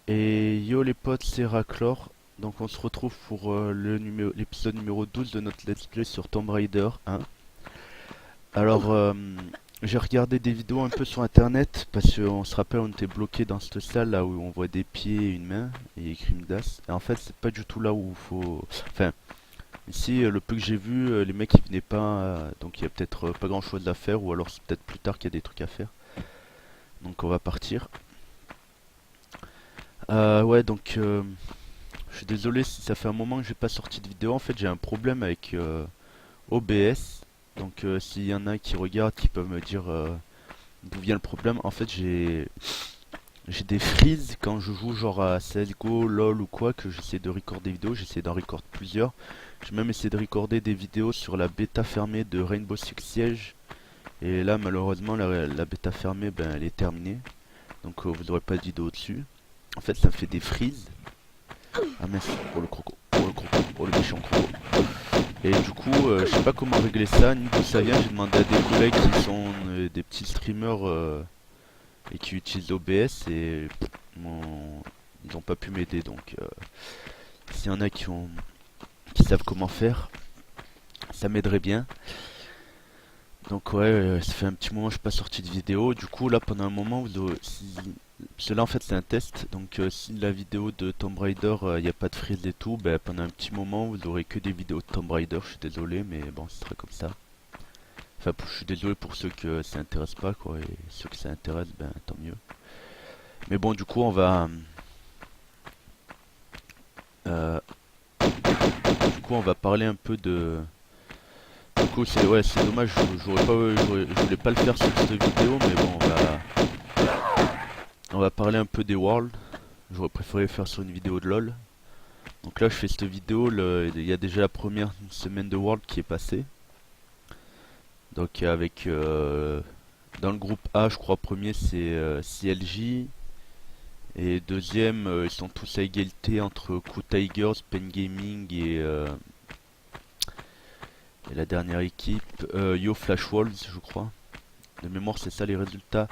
Et yo les potes, c'est Raclor. Donc on se retrouve pour l'épisode numéro 12 de notre let's play sur Tomb Raider 1. Alors j'ai regardé des vidéos un peu sur internet parce qu'on se rappelle on était bloqué dans cette salle là où on voit des pieds et une main et écrit Midas. Et en fait c'est pas du tout là où il faut... Enfin ici le peu que j'ai vu les mecs ils venaient pas donc il y a peut-être pas grand chose à faire ou alors c'est peut-être plus tard qu'il y a des trucs à faire. Donc on va partir. Ouais donc je suis désolé si ça fait un moment que j'ai pas sorti de vidéo. En fait, j'ai un problème avec OBS. Donc, s'il y en a qui regardent, qui peuvent me dire d'où vient le problème. En fait, j'ai des freezes quand je joue genre à CSGO, LOL ou quoi, que j'essaie de recorder des vidéos. J'essaie d'en recorder plusieurs. J'ai même essayé de recorder des vidéos sur la bêta fermée de Rainbow Six Siege. Et là, malheureusement, la bêta fermée, ben, elle est terminée. Donc, vous n'aurez pas de vidéo dessus. En fait, ça me fait des freezes. Ah mince, pour le croco, pour le croco, pour le méchant croco. Et du coup, je sais pas comment régler ça, ni d'où ça vient. J'ai demandé à des collègues qui sont des petits streamers et qui utilisent OBS et ils ont pas pu m'aider. Donc, s'il y en a qui savent comment faire, ça m'aiderait bien. Donc ouais, ça fait un petit moment que je suis pas sorti de vidéo. Du coup, là, pendant un moment, parce que là, en fait, c'est un test. Donc, si la vidéo de Tomb Raider, il n'y a pas de freeze et tout, ben, pendant un petit moment, vous aurez que des vidéos de Tomb Raider. Je suis désolé, mais bon, ce sera comme ça. Enfin, je suis désolé pour ceux que ça intéresse pas, quoi. Et ceux que ça intéresse, ben, tant mieux. Mais bon, du coup, euh, on va parler un peu de... Du coup, c'est ouais, c'est dommage. Je voulais pas le faire sur cette vidéo, mais bon, on va parler un peu des Worlds. J'aurais préféré faire sur une vidéo de LoL. Donc là, je fais cette vidéo. Il y a déjà la première semaine de World qui est passée. Donc avec dans le groupe A, je crois premier c'est CLJ et deuxième ils sont tous à égalité entre Crew Tigers, Pen Gaming et la dernière équipe Yo Flash Wolves, je crois. De mémoire, c'est ça les résultats.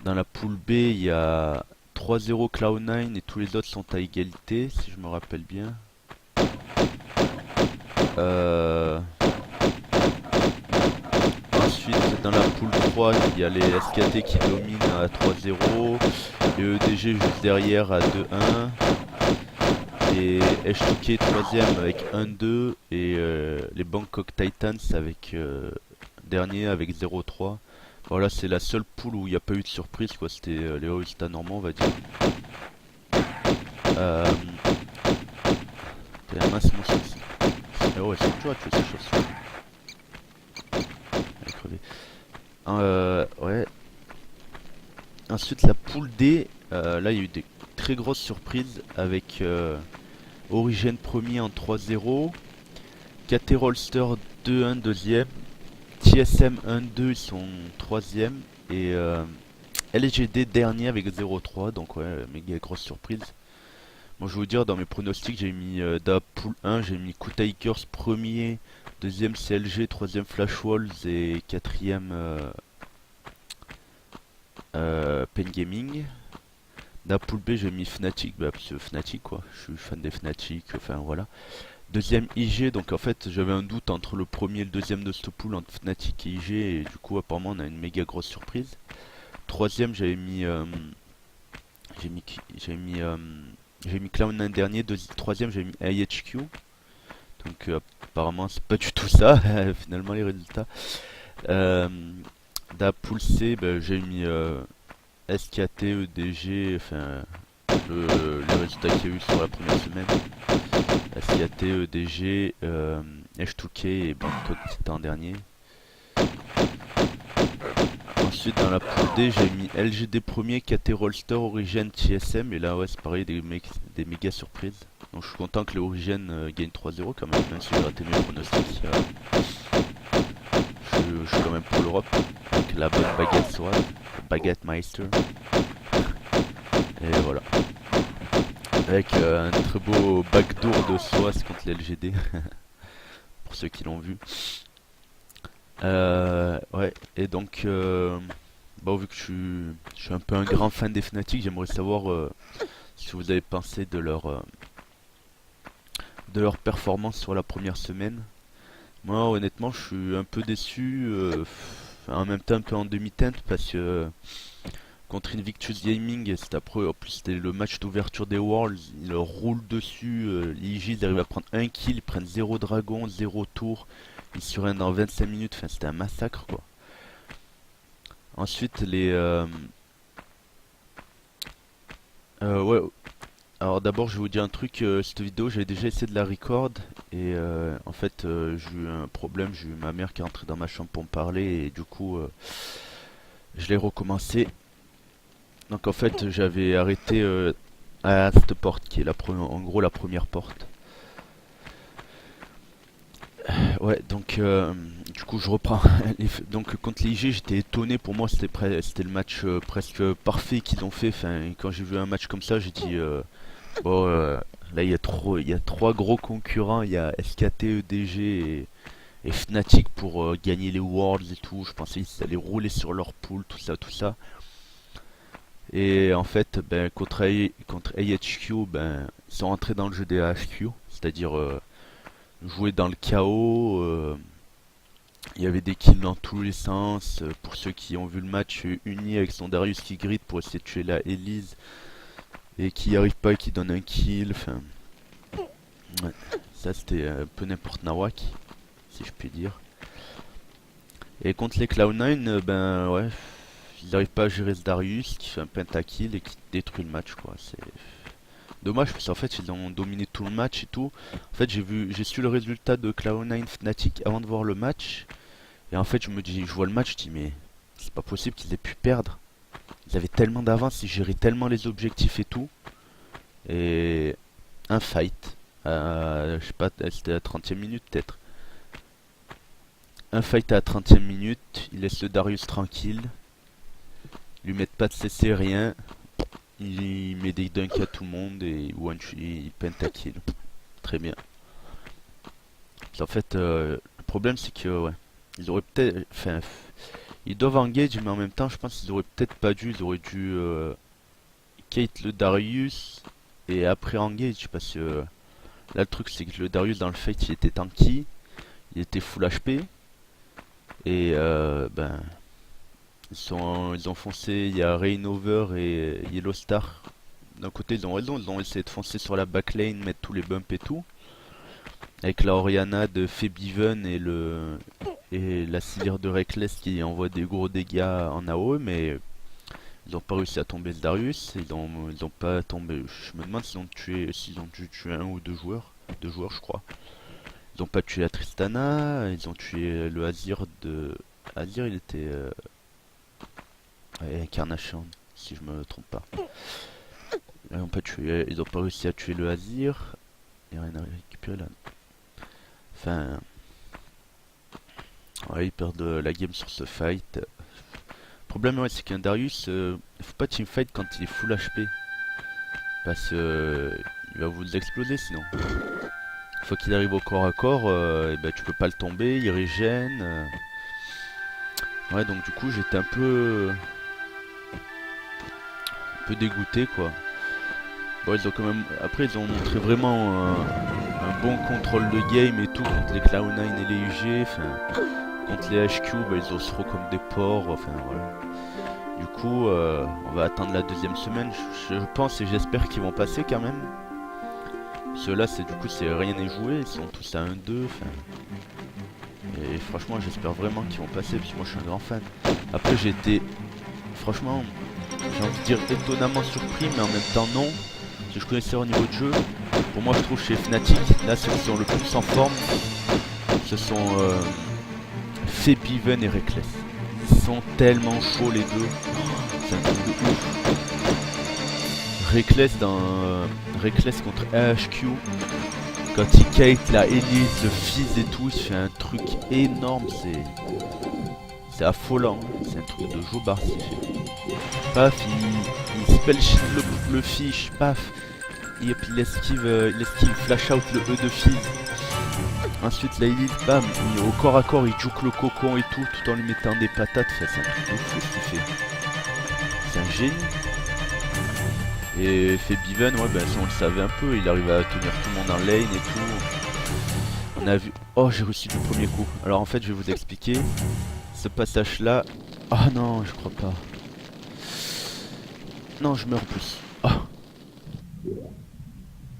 Dans la poule B, il y a 3-0 Cloud9 et tous les autres sont à égalité, si je me rappelle bien. Euh, Ensuite, dans la poule 3, il y a les SKT qui dominent à 3-0, les EDG juste derrière à 2-1, les H2K 3ème avec 1-2 et les Bangkok Titans avec dernier avec 0-3. Voilà, c'est la seule poule où il n'y a pas eu de surprise, quoi. C'était les résultats normaux, on va dire. Euh, Mince, mon souci. Ah ouais, c'est tu vois, tu sais, chaussures. Elle est crevée. Ouais. Ensuite, la poule D, là, il y a eu des très grosses surprises avec Origin premier en 3-0, KT Rolster 2-1 deuxième, TSM 1-2 ils sont troisième et LGD dernier avec 0-3, donc ouais, méga grosse surprise. Moi je vais vous dire, dans mes pronostics, j'ai mis dans la poule 1, j'ai mis Kutakers premier, deuxième CLG, troisième Flash Walls et quatrième Pen Gaming. Dans la poule B, j'ai mis Fnatic, bah, parce que Fnatic quoi, je suis fan des Fnatic, enfin voilà. Deuxième IG, donc en fait j'avais un doute entre le premier et le deuxième de cette poule, entre Fnatic et IG, et du coup apparemment on a une méga grosse surprise. Troisième j'ai mis, j'ai mis, j'ai mis Cloud9 dernier, troisième j'ai mis IHQ, donc apparemment c'est pas du tout ça, finalement les résultats. Euh, Dans la poule C, bah, j'ai mis SKT, EDG, enfin les résultats qu'il y a eu sur la première semaine. SKT, EDG, H2K et Bangkok Titan dernier. Ensuite dans la poule D j'ai mis LGD premier, KT Rolster, Origin, TSM et là ouais c'est pareil des méga surprises. Donc je suis content que les Origin gagnent 3-0 quand même si j'ai raté mes pronostics. Je suis quand même pour l'Europe avec la bonne baguette soit baguette Meister. Et voilà. Avec un très beau backdoor de Soas contre l'LGD pour ceux qui l'ont vu. Ouais, et donc, vu que je suis un peu un grand fan des Fnatic, j'aimerais savoir si vous avez pensé de leur performance sur la première semaine. Moi, honnêtement, je suis un peu déçu, en même temps un peu en demi-teinte, parce que contre Invictus Gaming, en plus c'était le match d'ouverture des Worlds, ils leur roulent dessus, les IJ ils arrivent à prendre un kill, ils prennent 0 dragon, 0 tour, ils surrendent dans 25 minutes, enfin c'était un massacre quoi. Ensuite ouais, alors d'abord je vais vous dire un truc, cette vidéo j'avais déjà essayé de la record, et en fait j'ai eu un problème, j'ai eu ma mère qui est rentrée dans ma chambre pour me parler, et du coup je l'ai recommencé. Donc en fait j'avais arrêté à cette porte qui est en gros la première porte. Ouais, donc du coup je reprends. Donc contre les IG j'étais étonné, pour moi c'était le match presque parfait qu'ils ont fait. Enfin, quand j'ai vu un match comme ça j'ai dit bon là il y a trois gros concurrents, il y a SKT, EDG et Fnatic pour gagner les Worlds et tout. Je pensais qu'ils allaient rouler sur leur pool, tout ça, tout ça. Et en fait, ben, contre AHQ, ben, ils sont rentrés dans le jeu des AHQ, c'est-à-dire jouer dans le chaos. Il y avait des kills dans tous les sens. Pour ceux qui ont vu le match, Uni avec son Darius qui grid pour essayer de tuer la Elise et qui n'y arrive pas et qui donne un kill. Enfin, ouais. Ça c'était un peu n'importe nawak, si je puis dire. Et contre les Cloud9, ben ouais, ils n'arrivent pas à gérer ce Darius qui fait un pentakill et qui détruit le match quoi. C'est dommage parce qu'en fait ils ont dominé tout le match et tout. En fait j'ai su le résultat de Cloud9 Fnatic avant de voir le match. Et en fait je vois le match, je dis mais c'est pas possible qu'ils aient pu perdre. Ils avaient tellement d'avance, ils géraient tellement les objectifs et tout. Et un fight, je sais pas, c'était à la 30e minute peut-être. Un fight à la 30e minute, ils laissent le Darius tranquille. Ils lui mettent pas de CC, rien. Il met des dunks à tout le monde et il pentakill. Très bien. En fait, le problème c'est que ouais, ils auraient peut-être, enfin, ils doivent engage, mais en même temps, je pense qu'ils auraient peut-être pas dû. Ils auraient dû Kate le Darius et après engage, parce que là le truc c'est que le Darius dans le fight il était tanky, il était full HP et ben ils ont foncé. Il y a Rainover et Yellow Star. D'un côté ils ont raison, ils ont essayé de foncer sur la backline, mettre tous les bumps et tout. Avec la Oriana de Febiven et la Cilir de Reckless qui envoie des gros dégâts en AOE, mais ils ont pas réussi à tomber ce Darius. Ils ont pas tombé. Je me demande s'ils ont dû tuer un ou deux joueurs je crois. Ils ont pas tué la Tristana, ils ont tué le Azir de. Azir il était Incarnation, si je me trompe pas. Ils ont pas réussi à tuer le Azir. Il n'y a rien à récupérer là. Enfin. Ouais, ils perdent la game sur ce fight. Le problème, ouais, c'est qu'un Darius, faut pas teamfight quand il est full HP. Parce que il va vous exploser sinon. Une fois qu'il arrive au corps à corps, et ben, tu peux pas le tomber, il régène. Ouais, donc du coup, j'étais un peu dégoûté quoi. Bon, ils ont quand même. Après, ils ont montré vraiment un bon contrôle de game et tout contre les Cloud9 et les UG. Enfin, contre les HQ, bah, ils oseront comme des porcs. Enfin, voilà. Du coup, on va attendre la deuxième semaine. Je pense et j'espère qu'ils vont passer quand même. Ceux-là, du coup, c'est rien n'est joué. Ils sont tous à 1-2. Enfin, et franchement, j'espère vraiment qu'ils vont passer. Parce que moi, je suis un grand fan. Après, j'ai été. Franchement, j'ai envie de dire étonnamment surpris, mais en même temps, non. Si je connaissais au niveau de jeu, pour moi je trouve chez Fnatic, là ceux qui sont le plus en forme, ce sont Febiven et Reckless. Ils sont tellement chauds les deux, c'est un truc de ouf. Reckless contre AHQ, quand il kite la Elise, le Fizz et tout, il fait un truc énorme, c'est affolant, c'est un truc de jobard s'il fait. Paf, il spell shield le fish, paf. Et puis il esquive flash out le E de Fizz. Ensuite la Elite, bam, au corps à corps il juke le cocon et tout en lui mettant des patates. Enfin, c'est un truc de fou ce qu'il fait. C'est un génie. Et Febiven, ouais, bah, ça on le savait un peu, il arrive à tenir tout le monde en lane et tout. On a vu... Oh, j'ai réussi du premier coup. Alors en fait, je vais vous expliquer. Ce passage-là... Ah non, je crois pas. Non, je meurs en plus. Ah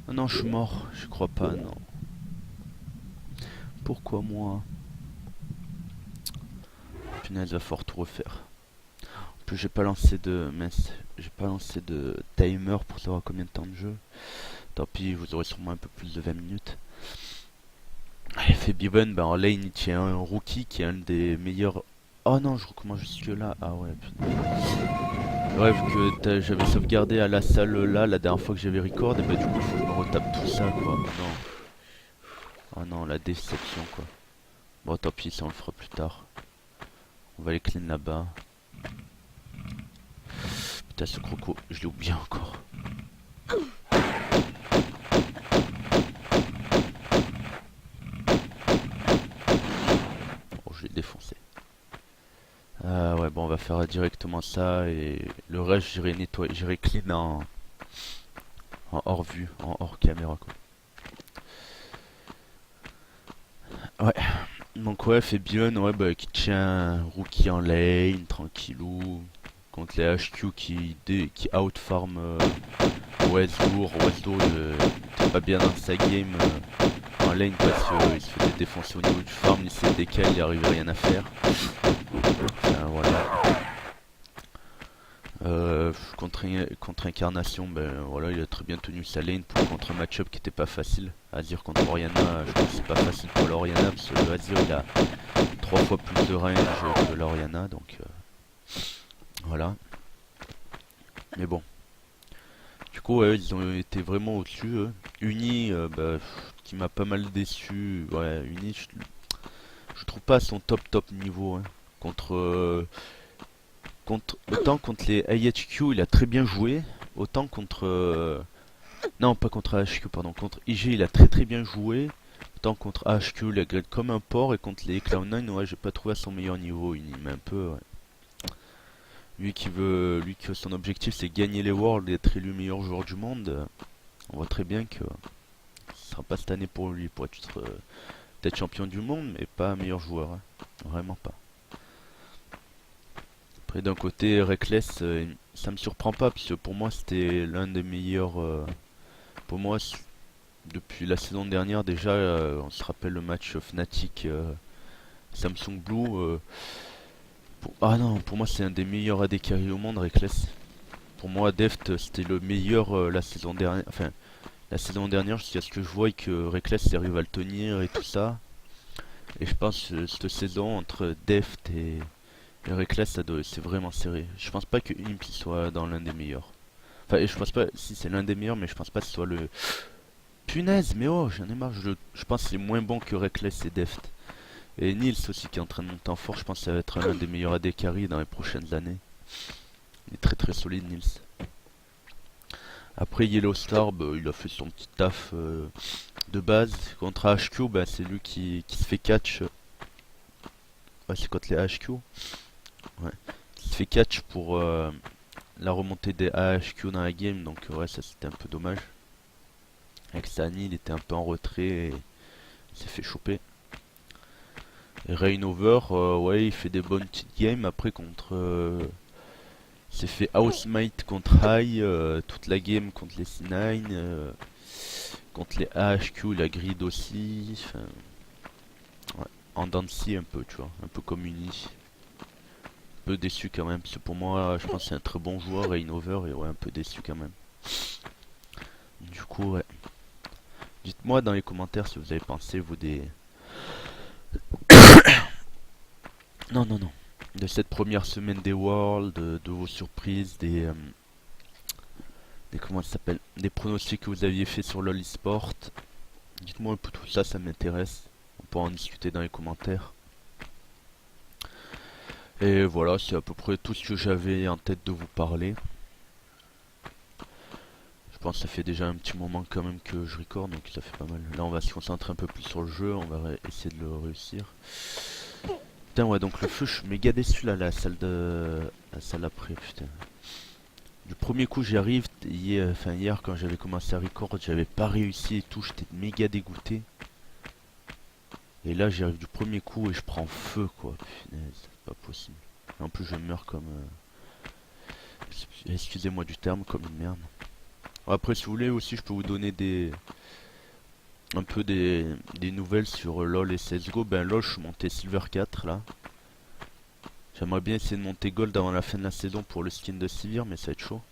oh, non, je suis mort. Je crois pas, non. Pourquoi moi? Punaise, va falloir tout refaire. En plus, j'ai pas lancé de... Mince, j'ai pas lancé de timer pour savoir combien de temps de jeu. Tant pis, vous aurez sûrement un peu plus de 20 minutes. Allez, Febiven, bah en lane, il tient un rookie qui est un des meilleurs... Oh non, je recommence jusque là. Ah ouais, putain. Ouais, vu que j'avais sauvegardé à la salle là la dernière fois que j'avais record, et bah du coup, faut que je me retape tout ça, quoi. Non. Oh non, la déception, quoi. Bon, tant pis, ça on le fera plus tard. On va les clean là-bas. Putain, ce croco, je l'ai oublié encore. Oh, je l'ai défoncé. Ouais, bon, on va faire directement ça et le reste, j'irai nettoyer, j'irai clean en hors vue, en hors caméra, quoi. Ouais, donc ouais, Fabian, ouais, bah, qui tient rookie en lane, tranquillou, contre les HQ qui outfarm Westdoor. Westdoor, il était pas bien dans sa game en lane parce qu'il se faisait défoncer au niveau du farm, il s'est décalé, il arrivait rien à faire. Enfin, voilà. Contre Incarnation, ben voilà, il a très bien tenu sa lane contre un match-up qui était pas facile. Azir contre Orianna, je pense que c'est pas facile pour l'Orianna parce que le Azir il a 3 fois plus de range que l'Orianna, donc voilà. Mais bon, du coup, ouais, ils ont été vraiment au-dessus. Uni, bah, qui m'a pas mal déçu. Ouais, Uni, je trouve pas son top niveau hein. Contre autant contre les IHQ il a très bien joué, autant contre non pas contre AHQ pardon, contre IG il a très bien joué, autant contre AHQ il a gagné comme un porc et contre les Cloud9 ouais j'ai pas trouvé à son meilleur niveau, il met un peu ouais. Lui que son objectif c'est gagner les Worlds et être élu meilleur joueur du monde, on voit très bien que ce sera pas cette année pour lui pour être peut-être champion du monde mais pas meilleur joueur, hein. Vraiment pas. Après d'un côté Reckless ça me surprend pas parce que pour moi c'était l'un des meilleurs pour moi depuis la saison dernière déjà on se rappelle le match Fnatic Samsung Blue ah non pour moi c'est un des meilleurs AD carry au monde Reckless. Pour moi Deft c'était le meilleur la saison dernière enfin la saison dernière jusqu'à ce que je vois que Reckless arrive à le tenir et tout ça et je pense que cette saison entre Deft et Reckless c'est vraiment serré. Je pense pas que Imp soit dans l'un des meilleurs. Enfin, et je pense pas, si c'est l'un des meilleurs, mais je pense pas que ce soit le. Punaise, mais oh, j'en ai marre. Je pense que c'est moins bon que Reckless et Deft. Et Nils aussi qui est en train de monter en force, je pense que ça va être l'un des meilleurs AD carry dans les prochaines années. Il est très solide, Nils. Après Yellow Star, bah, il a fait son petit taf de base. Contre HQ, bah, c'est lui qui se fait catch. Ouais, c'est contre les HQ. Ouais. Qui se fait catch pour la remontée des AHQ dans la game, donc ouais, ça c'était un peu dommage. Avec Sani, il était un peu en retrait et il s'est fait choper. Et Rainover, ouais, il fait des bonnes petites games. Après, contre. Il s'est fait housemate contre High, toute la game contre les C9. Contre les AHQ, il a grid aussi. Enfin, ouais, en Dancy un peu, tu vois. Un peu comme Uni. Un peu déçu quand même, parce que pour moi, je pense que c'est un très bon joueur, Rainover, et ouais, un peu déçu quand même. Du coup, ouais. Dites-moi dans les commentaires si vous avez pensé, vous, des. Non, non, non. De cette première semaine des Worlds, de vos surprises, des comment ça s'appelle, des pronostics que vous aviez fait sur LoL eSport. Dites-moi un peu tout ça, ça m'intéresse. On pourra en discuter dans les commentaires. Et voilà, c'est à peu près tout ce que j'avais en tête de vous parler. Je pense que ça fait déjà un petit moment quand même que je record, donc ça fait pas mal. Là, on va se concentrer un peu plus sur le jeu, on va essayer de le réussir. Putain, ouais, donc le feu, je suis méga déçu là, la salle après, putain. Du premier coup j'y arrive, hier, enfin hier quand j'avais commencé à record, j'avais pas réussi et tout, j'étais méga dégoûté. Et là j'y arrive du premier coup et je prends feu quoi, punaise, c'est pas possible. Et en plus je meurs comme... excusez-moi du terme, comme une merde. Après si vous voulez aussi je peux vous donner un peu des nouvelles sur LoL et CSGO. Ben LoL je suis monté Silver 4 là. J'aimerais bien essayer de monter Gold avant la fin de la saison pour le skin de Sivir mais ça va être chaud.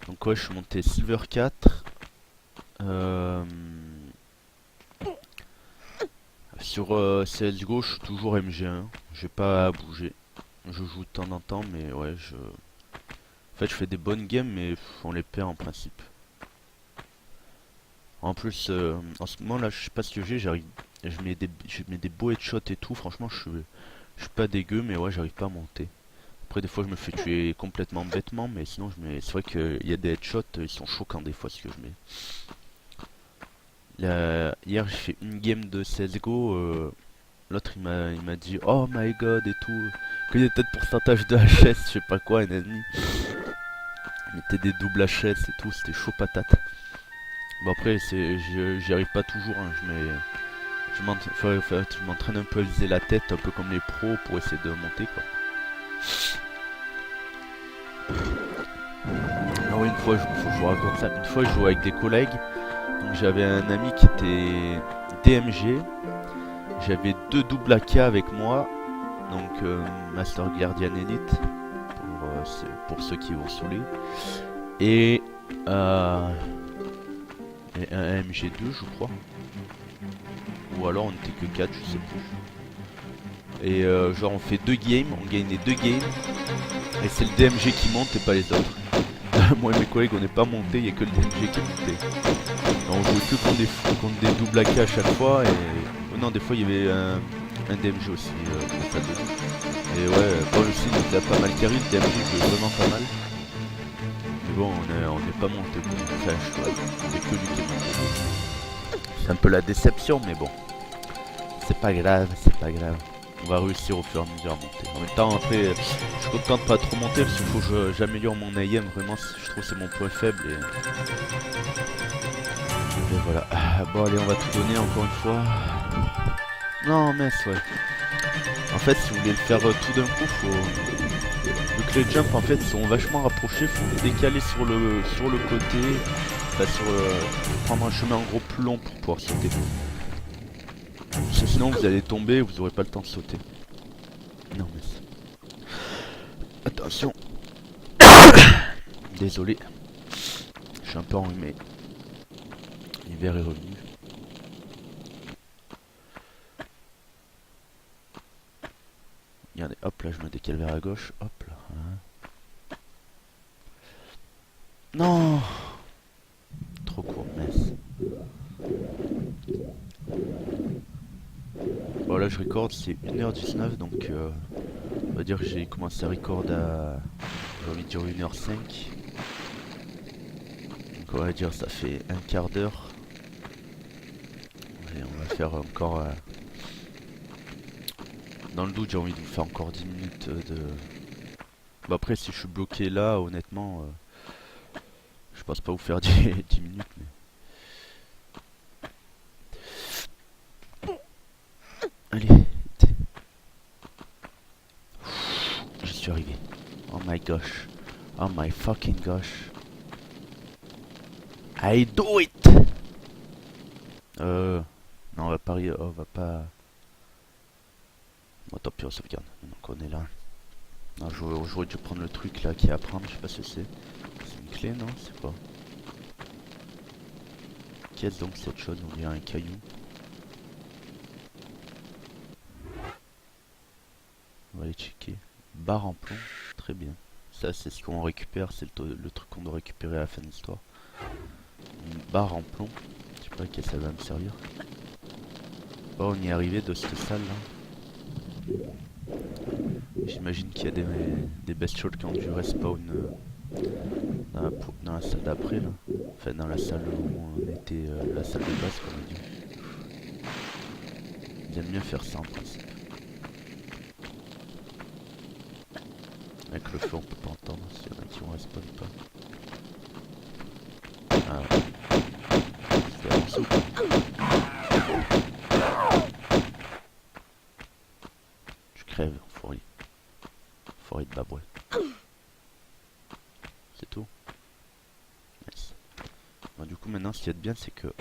Donc ouais je suis monté Silver 4. Sur CSGO je suis toujours MG1. J'ai pas bougé. Je joue de temps en temps mais ouais en fait je fais des bonnes games mais on les perd en principe. En plus en ce moment là je sais pas ce que j'arrive. Je mets des beaux headshots et tout, franchement je suis pas dégueu mais ouais j'arrive pas à monter. Après des fois je me fais tuer complètement bêtement mais sinon c'est vrai qu'il y a des headshots, ils sont choquants des fois ce que je mets. Hier j'ai fait une game de CSGO, l'autre il m'a dit oh my god et tout, que des têtes pourcentage de HS, je sais pas quoi, un ennemi. Il mettait des doubles HS et tout, c'était chaud patate. Bon après j'y arrive pas toujours, hein. Je m'entraîne un peu à viser la tête, un peu comme les pros pour essayer de monter quoi. Ah oui, une fois, faut que je vous raconte ça. Une fois, je jouais avec des collègues. Donc j'avais un ami qui était DMG. J'avais deux doubles AK avec moi. Donc Master Guardian Elite pour ceux qui vont saouler. Et, euh, et un MG2 je crois. Ou alors on était que 4, je sais plus. Et genre on fait deux games, on gagne les deux games. Et c'est le DMG qui monte et pas les autres. Moi et mes collègues on n'est pas monté, il n'y a que le DMG qui est monté. On jouait que contre des doubles AK à chaque fois et... Oh non des fois il y avait un DMG aussi pour ça. Et ouais, Paul aussi il a pas mal carry, le DMG jouait vraiment pas mal. Mais bon on n'est pas monté quoi. Enfin je crois, il y a que lui qui est monté. C'est un peu la déception mais bon. C'est pas grave, c'est pas grave. On va réussir au fur et à mesure à monter. En même temps, après, je suis content de pas trop monter parce qu'il faut que j'améliore mon AM. Vraiment, je trouve que c'est mon point faible. Et voilà. Bon, allez, on va tout donner encore une fois. Non, mais ouais. En fait, si vous voulez le faire tout d'un coup, vu que les jumps en fait sont vachement rapprochés, faut vous décaler sur le côté. Enfin, prendre un chemin en gros plus long pour pouvoir sauter. Parce que sinon vous allez tomber et vous aurez pas le temps de sauter. Non mais... Attention. Désolé. Je suis un peu enrhumé. L'hiver est revenu. Regardez, hop là je me décale vers la gauche. Hop là. Hein. Non. Trop court, mince. Bon là je record, c'est 1h19 donc on va dire que j'ai commencé à record à, j'ai envie de dire 1h05. Donc on va dire ça fait un quart d'heure. Et on va faire encore... dans le doute j'ai envie de vous faire encore 10 minutes de... Bon après si je suis bloqué là honnêtement je pense pas vous faire 10 minutes mais... Allez, j'y suis arrivé. Oh my gosh. Oh my fucking gosh. I do it. Non, on va pas... On va pas... Bon, tant pis, on sauvegarde. Donc on est là. Non, j'aurais dû prendre le truc là qui est à prendre, je sais pas ce que c'est. C'est une clé, non? C'est quoi? Qu'est-ce donc cette chose? On dirait un caillou. On va aller checker. Barre en plomb, très bien. Ça c'est ce qu'on récupère, c'est le truc qu'on doit récupérer à la fin de l'histoire. Une barre en plomb, je sais pas à quelle ça va me servir. Bon, on y est arrivé de cette salle là. J'imagine qu'il y a des bestioles qui ont dû respawn dans la salle d'après là. Enfin dans la salle où on était, la salle de base comme on dit. Ils aiment mieux faire ça en principe. Avec le feu, on peut pas entendre s'il y en a qui vont respawn ou pas. Ah ouais. C'était avancé ou pas? Tu crèves, enfoiré. Enfoiré de babouet. C'est tout. Nice. Bon, du coup, maintenant, ce qu'il y a de bien, c'est que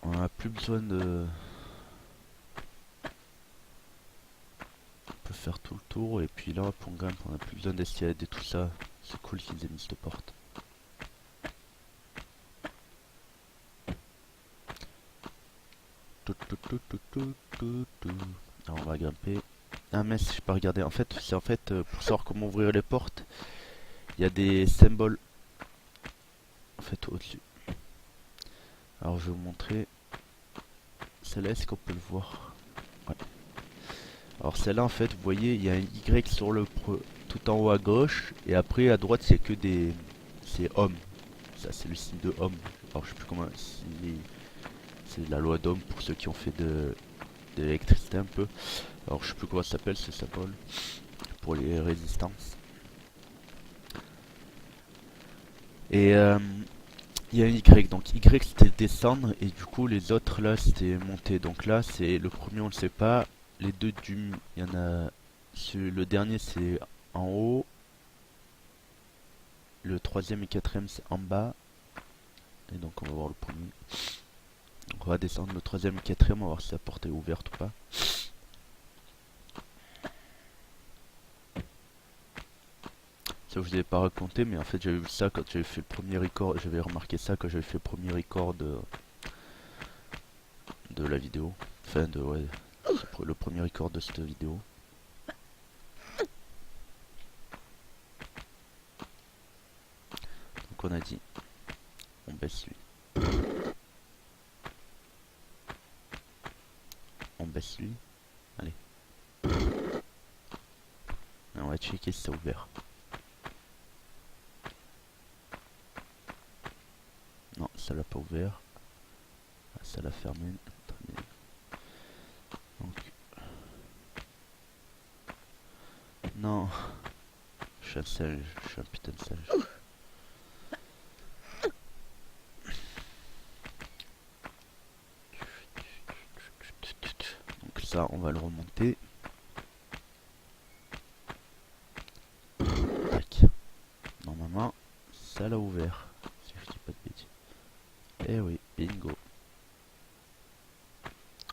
on a plus besoin de... On peut faire tout le tour, et puis là, pour grimpe, on a plus besoin d'escalade et tout ça. C'est cool qu'ils aient mis cette porte. Alors, on va grimper. Ah mince, j'ai pas regardé. En fait, c'est pour savoir comment ouvrir les portes, il y a des symboles en fait au-dessus. Alors je vais vous montrer. Celle-là, est-ce qu'on peut le voir? Ouais. Alors celle-là, en fait, vous voyez, il y a un Y sur tout en haut à gauche, et après à droite, c'est que des... C'est homme. Ça, c'est le signe de homme. Alors je sais plus comment... C'est la loi d'homme pour ceux qui ont fait de l'électricité un peu. Alors je sais plus comment ça s'appelle ce symbole. Pour les résistances. Et il y a un Y, donc Y c'était descendre et du coup les autres là c'était monter. Donc là c'est le premier on le sait pas, les deux du il y en a le dernier c'est en haut, le troisième et quatrième c'est en bas. Et donc on va voir le premier. Donc on va descendre le troisième et quatrième, on va voir si la porte est ouverte ou pas. Ça je vous avais pas raconté mais en fait j'avais vu ça quand j'avais fait le premier record, j'avais remarqué ça quand j'avais fait le premier record de la vidéo. Enfin de ouais, le premier record de cette vidéo. Donc on a dit, on baisse lui. On baisse lui. Allez. Et on va checker si c'est ouvert. Non, ça l'a pas ouvert. Ah, ça l'a fermé. Très bien. Donc. Non. Je suis un sage. Je suis un putain de sage. Donc ça, on va le remonter. Tac. Normalement, ça l'a ouvert. Si je dis pas de bêtises. Eh oui, bingo.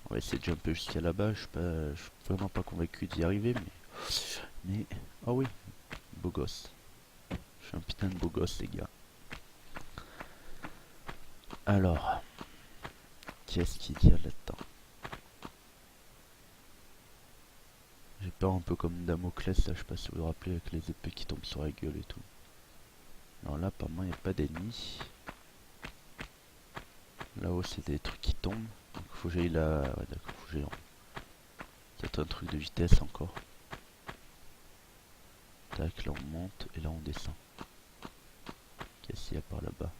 On va essayer de jumper jusqu'à là-bas. Je suis vraiment pas convaincu d'y arriver, mais... Ah oui, beau gosse. Je suis un putain de beau gosse, les gars. Alors, qu'est-ce qu'il y a là-dedans? J'ai peur un peu comme Damoclès, là, je sais pas si vous vous rappelez, avec les épées qui tombent sur la gueule et tout. Alors là, apparemment, il n'y a pas d'ennemis. Là-haut, c'est des trucs qui tombent. Donc, faut que j'aille là. Ouais, d'accord, faut que j'aille. Peut-être un truc de vitesse encore. Tac, là on monte et là on descend. Qu'est-ce qu'il y a par là-bas?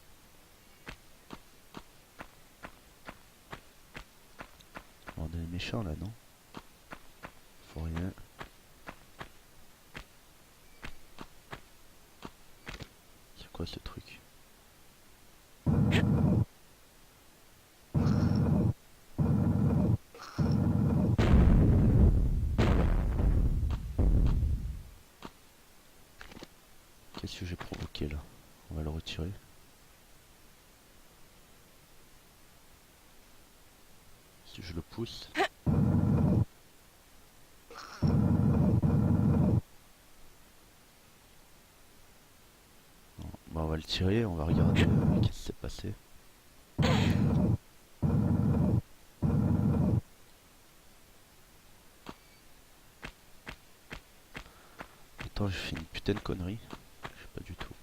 On est méchants là, non? Faut rien. C'est quoi ce truc? Qu'est-ce que j'ai provoqué là? On va le retirer. Si je le pousse. Non. Bah, on va le tirer, on va regarder qu'est-ce qui s'est passé. Attends, j'ai fait une putain de connerie. Je sais pas du tout.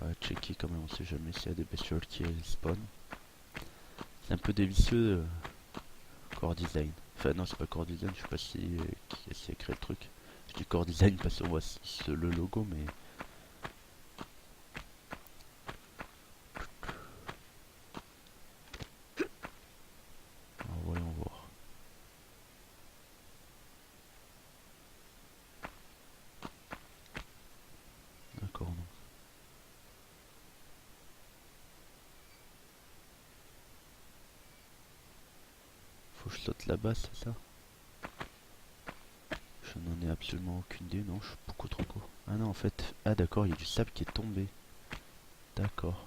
On va checker quand même, on sait jamais s'il y a des bestioles qui spawn. C'est un peu délicieux core design. Enfin non, c'est pas core design, je sais pas qui a créé le truc. Je dis core design parce qu'on voit le logo, mais... Alors, voyons voir. Faut que je saute là-bas, c'est ça? Je n'en ai absolument aucune idée, non, je suis beaucoup trop court. Ah non, en fait... Ah d'accord, il y a du sable qui est tombé. D'accord.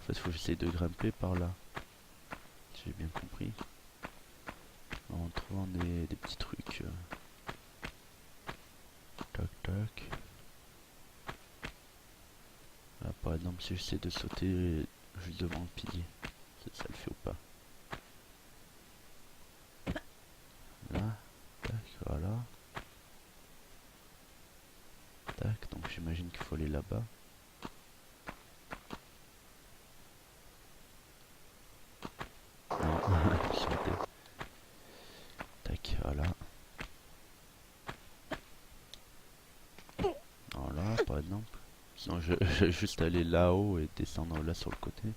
En fait, faut que j'essaye de grimper par là. J'ai bien compris. En trouvant des petits trucs. Tac, tac. Là, par exemple, si j'essaie de sauter juste devant le pilier, ça le fait ou pas? Là, tac, voilà. Tac, donc j'imagine qu'il faut aller là-bas. Non, j'ai sauté. Tac, voilà. Voilà, par exemple. Sinon, je vais juste aller là-haut et descendre là sur le côté.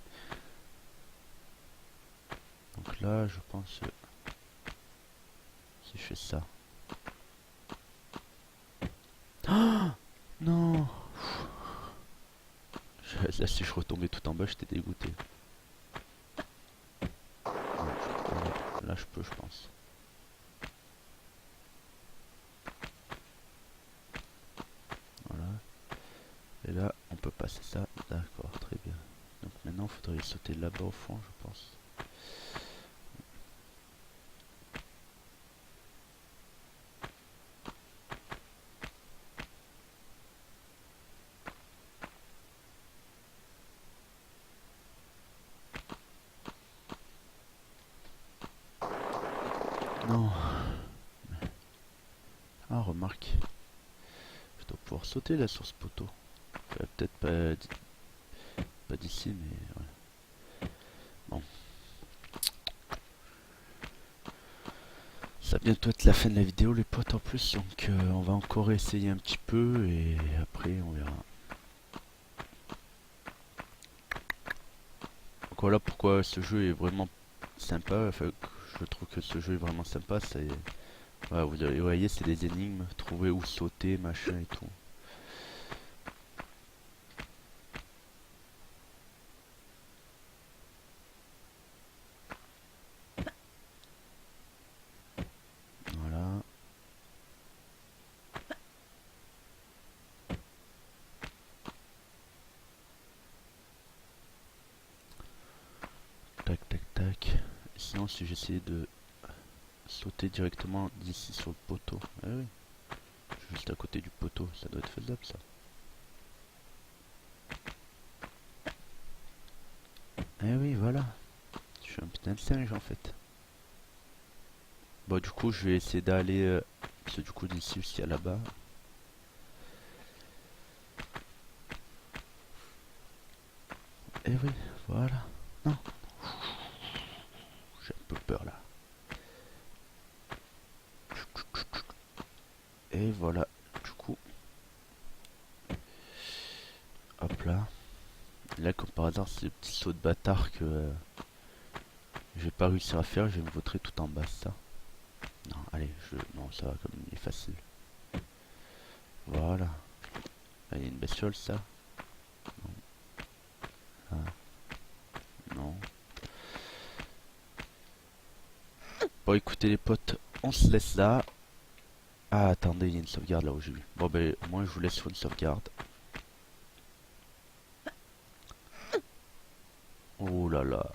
Donc là, je pense... si je fais ça... Oh non! Là, si je retombais tout en bas, j'étais dégoûté. Là, je peux, je pense. Voilà. Et là, on peut passer ça. D'accord, très bien. Donc maintenant, il faudrait sauter là-bas au fond, je pense. Non. Ah, remarque. Je dois pouvoir sauter là sur ce poteau. Enfin, peut-être pas d'ici, mais ouais. Bon. Ça va bientôt être la fin de la vidéo, les potes, en plus. Donc, on va encore essayer un petit peu et après, on verra. Donc voilà pourquoi ce jeu est vraiment sympa. Enfin, je trouve que ce jeu est vraiment sympa. C'est, voilà, vous voyez, c'est des énigmes, trouver où sauter, machin et tout. Voilà. Tac, tac, tac. Et sinon, si j'essayais de sauter directement d'ici sur le poteau. Ah oui, je suis juste à côté du poteau, ça doit être faisable ça. Eh oui, voilà. Je suis un putain de singe en fait. Bon, du coup, je vais essayer d'aller... parce que du coup, d'ici aussi à là-bas. Eh oui, voilà. Non. J'ai un peu peur là. Et voilà. Du coup. Hop là. Là, comme par hasard, c'est le petit saut de bâtard que j'ai pas réussi à faire. Je vais me vautrer tout en bas, ça. Non, allez, non, ça va comme il est facile. Voilà. Ah, il y a une bestiole, ça. Non. Ah. Non. Bon, écoutez les potes, on se laisse là. Ah, attendez, il y a une sauvegarde là où j'ai vu. Bon, ben, moi, je vous laisse sur une sauvegarde. Oh là là.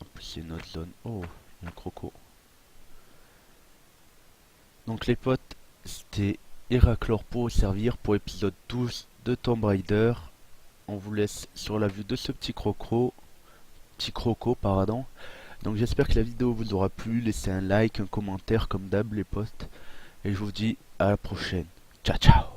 En plus, c'est une autre zone. Oh, il y a un croco. Donc, les potes, c'était Héraclore pour vous servir pour épisode 12 de Tomb Raider. On vous laisse sur la vue de ce petit croco, pardon. Donc, j'espère que la vidéo vous aura plu. Laissez un like, un commentaire comme d'hab, les potes. Et je vous dis à la prochaine. Ciao, ciao.